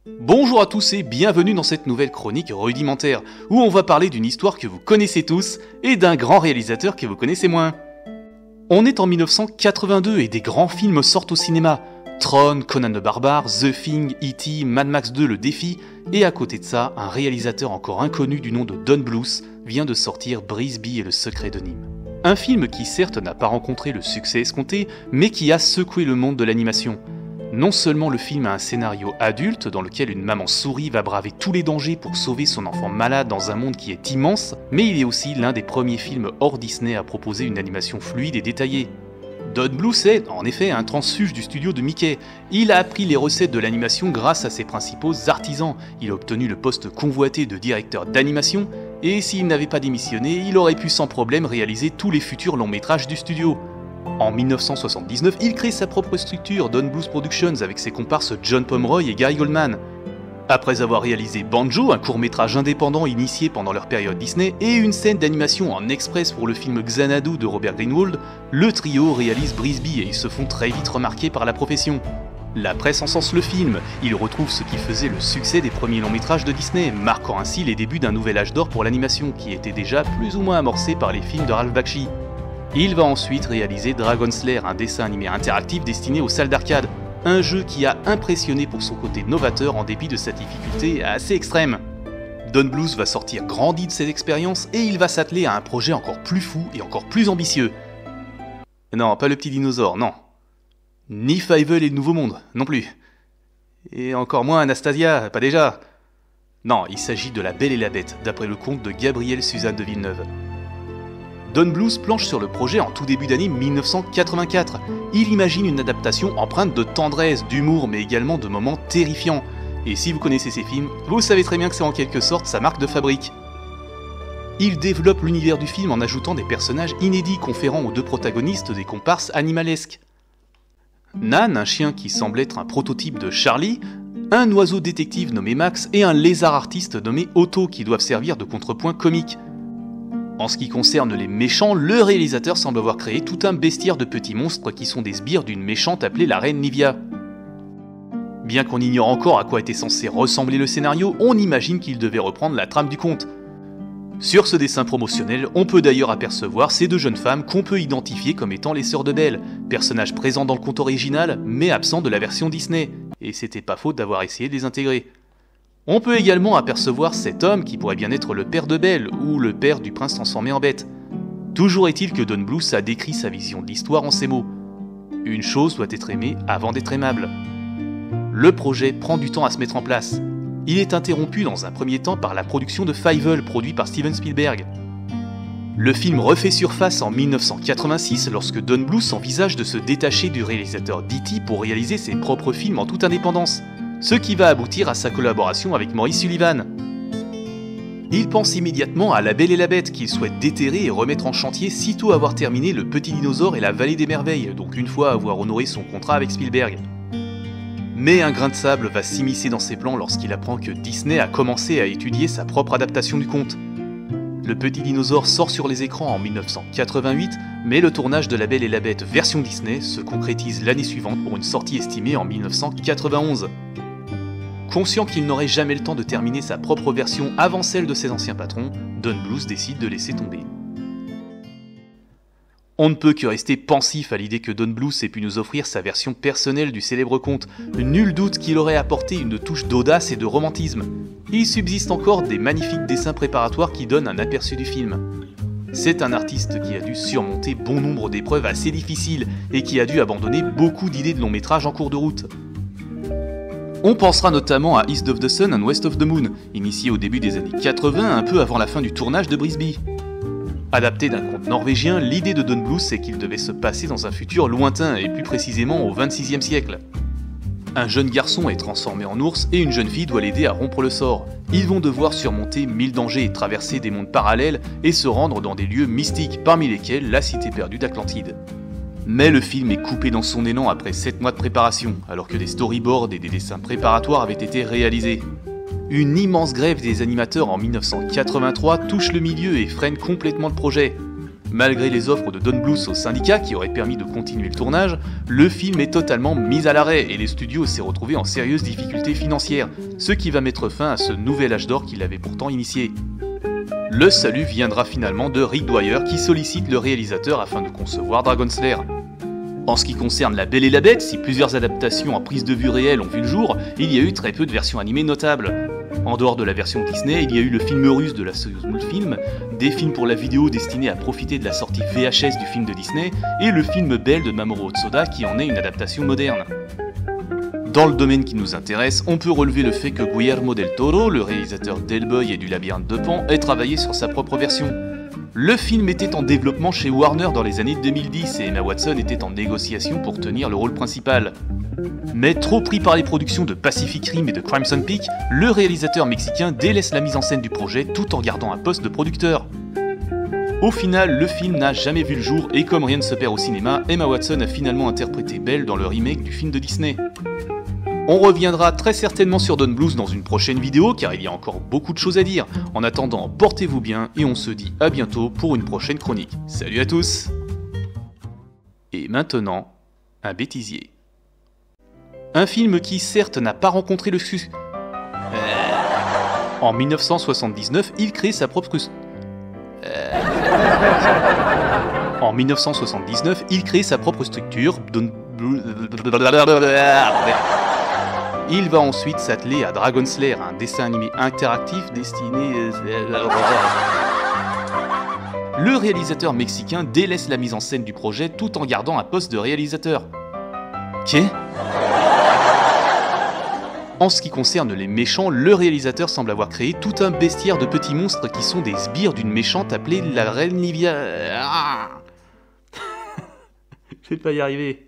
Bonjour à tous et bienvenue dans cette nouvelle chronique rudimentaire, où on va parler d'une histoire que vous connaissez tous et d'un grand réalisateur que vous connaissez moins. On est en 1982 et des grands films sortent au cinéma. Tron, Conan le Barbare, The Thing, E.T., Mad Max 2, Le Défi, et à côté de ça, un réalisateur encore inconnu du nom de Don Bluth vient de sortir Brisby et le secret de Nîmes. Un film qui certes n'a pas rencontré le succès escompté, mais qui a secoué le monde de l'animation. Non seulement le film a un scénario adulte dans lequel une maman souris va braver tous les dangers pour sauver son enfant malade dans un monde qui est immense, mais il est aussi l'un des premiers films hors Disney à proposer une animation fluide et détaillée. Don Bluth est, en effet, un transfuge du studio de Mickey. Il a appris les recettes de l'animation grâce à ses principaux artisans. Il a obtenu le poste convoité de directeur d'animation, et s'il n'avait pas démissionné, il aurait pu sans problème réaliser tous les futurs longs métrages du studio. En 1979, il crée sa propre structure, Don Bluth Productions, avec ses comparses John Pomeroy et Gary Goldman. Après avoir réalisé Banjo, un court-métrage indépendant initié pendant leur période Disney, et une scène d'animation en express pour le film Xanadu de Robert Greenwald, le trio réalise Brisby et ils se font très vite remarquer par la profession. La presse encense le film, il retrouve ce qui faisait le succès des premiers longs métrages de Disney, marquant ainsi les débuts d'un nouvel âge d'or pour l'animation, qui était déjà plus ou moins amorcé par les films de Ralph Bakshi. Il va ensuite réaliser Dragon Slayer, un dessin animé interactif destiné aux salles d'arcade, un jeu qui a impressionné pour son côté novateur en dépit de sa difficulté assez extrême. Don Bluth va sortir grandi de cette expérience et il va s'atteler à un projet encore plus fou et encore plus ambitieux. Non, pas le petit dinosaure, non. Ni Fievel et le Nouveau Monde, non plus. Et encore moins Anastasia, pas déjà. Non, il s'agit de La Belle et la Bête, d'après le conte de Gabrielle Suzanne de Villeneuve. Don Bluth planche sur le projet en tout début d'année 1984. Il imagine une adaptation empreinte de tendresse, d'humour, mais également de moments terrifiants. Et si vous connaissez ces films, vous savez très bien que c'est en quelque sorte sa marque de fabrique. Il développe l'univers du film en ajoutant des personnages inédits conférant aux deux protagonistes des comparses animalesques. Nan, un chien qui semble être un prototype de Charlie, un oiseau détective nommé Max et un lézard artiste nommé Otto qui doivent servir de contrepoint comique. En ce qui concerne les méchants, le réalisateur semble avoir créé tout un bestiaire de petits monstres qui sont des sbires d'une méchante appelée la reine Livia. Bien qu'on ignore encore à quoi était censé ressembler le scénario, on imagine qu'il devait reprendre la trame du conte. Sur ce dessin promotionnel, on peut d'ailleurs apercevoir ces deux jeunes femmes qu'on peut identifier comme étant les sœurs de Belle, personnages présents dans le conte original mais absents de la version Disney, et c'était pas faute d'avoir essayé de les intégrer. On peut également apercevoir cet homme qui pourrait bien être le père de Belle ou le père du prince transformé en bête. Toujours est-il que Don Bluth a décrit sa vision de l'histoire en ces mots. Une chose doit être aimée avant d'être aimable. Le projet prend du temps à se mettre en place. Il est interrompu dans un premier temps par la production de Fievel, produit par Steven Spielberg. Le film refait surface en 1986 lorsque Don Bluth envisage de se détacher du réalisateur d'E.T. pour réaliser ses propres films en toute indépendance. Ce qui va aboutir à sa collaboration avec Maurice Sullivan. Il pense immédiatement à La Belle et la Bête qu'il souhaite déterrer et remettre en chantier sitôt avoir terminé Le Petit Dinosaure et La Vallée des Merveilles, donc une fois avoir honoré son contrat avec Spielberg. Mais un grain de sable va s'immiscer dans ses plans lorsqu'il apprend que Disney a commencé à étudier sa propre adaptation du conte. Le Petit Dinosaure sort sur les écrans en 1988, mais le tournage de La Belle et la Bête version Disney se concrétise l'année suivante pour une sortie estimée en 1991. Conscient qu'il n'aurait jamais le temps de terminer sa propre version avant celle de ses anciens patrons, Don Bluth décide de laisser tomber. On ne peut que rester pensif à l'idée que Don Bluth ait pu nous offrir sa version personnelle du célèbre conte. Nul doute qu'il aurait apporté une touche d'audace et de romantisme. Il subsiste encore des magnifiques dessins préparatoires qui donnent un aperçu du film. C'est un artiste qui a dû surmonter bon nombre d'épreuves assez difficiles et qui a dû abandonner beaucoup d'idées de long métrage en cours de route. On pensera notamment à East of the Sun and West of the Moon, initié au début des années 80, un peu avant la fin du tournage de Brisby. Adapté d'un conte norvégien, l'idée de Don Bluth c'est qu'il devait se passer dans un futur lointain, et plus précisément au XXIe siècle. Un jeune garçon est transformé en ours et une jeune fille doit l'aider à rompre le sort. Ils vont devoir surmonter 1000 dangers, traverser des mondes parallèles et se rendre dans des lieux mystiques, parmi lesquels la cité perdue d'Atlantide. Mais le film est coupé dans son élan après 7 mois de préparation, alors que des storyboards et des dessins préparatoires avaient été réalisés. Une immense grève des animateurs en 1983 touche le milieu et freine complètement le projet. Malgré les offres de Don Bluth au syndicat qui auraient permis de continuer le tournage, le film est totalement mis à l'arrêt et les studios s'est retrouvé en sérieuses difficultés financières, ce qui va mettre fin à ce nouvel âge d'or qu'il avait pourtant initié. Le salut viendra finalement de Rick Dwyer qui sollicite le réalisateur afin de concevoir Dragon Slayer. En ce qui concerne La Belle et la Bête, si plusieurs adaptations en prise de vue réelle ont vu le jour, il y a eu très peu de versions animées notables. En dehors de la version Disney, il y a eu le film russe de la Soyuz Multfilm, des films pour la vidéo destinés à profiter de la sortie VHS du film de Disney, et le film Belle de Mamoru Hosoda qui en est une adaptation moderne. Dans le domaine qui nous intéresse, on peut relever le fait que Guillermo del Toro, le réalisateur d'Hellboy et du Labyrinthe de Pan, ait travaillé sur sa propre version. Le film était en développement chez Warner dans les années 2010 et Emma Watson était en négociation pour tenir le rôle principal. Mais trop pris par les productions de Pacific Rim et de Crimson Peak, le réalisateur mexicain délaisse la mise en scène du projet tout en gardant un poste de producteur. Au final, le film n'a jamais vu le jour et comme rien ne se perd au cinéma, Emma Watson a finalement interprété Belle dans le remake du film de Disney. On reviendra très certainement sur Don Bluth dans une prochaine vidéo car il y a encore beaucoup de choses à dire. En attendant, portez-vous bien et on se dit à bientôt pour une prochaine chronique. Salut à tous! Et maintenant, un bêtisier. Un film qui certes n'a pas rencontré le succès. En 1979, il crée sa propre... En 1979, il crée sa propre structure. Il va ensuite s'atteler à Dragon Slayer, un dessin animé interactif destiné... Le réalisateur mexicain délaisse la mise en scène du projet tout en gardant un poste de réalisateur. Qu'est-ce ? En ce qui concerne les méchants, le réalisateur semble avoir créé tout un bestiaire de petits monstres qui sont des sbires d'une méchante appelée la Reine Livia... Je vais pas y arriver.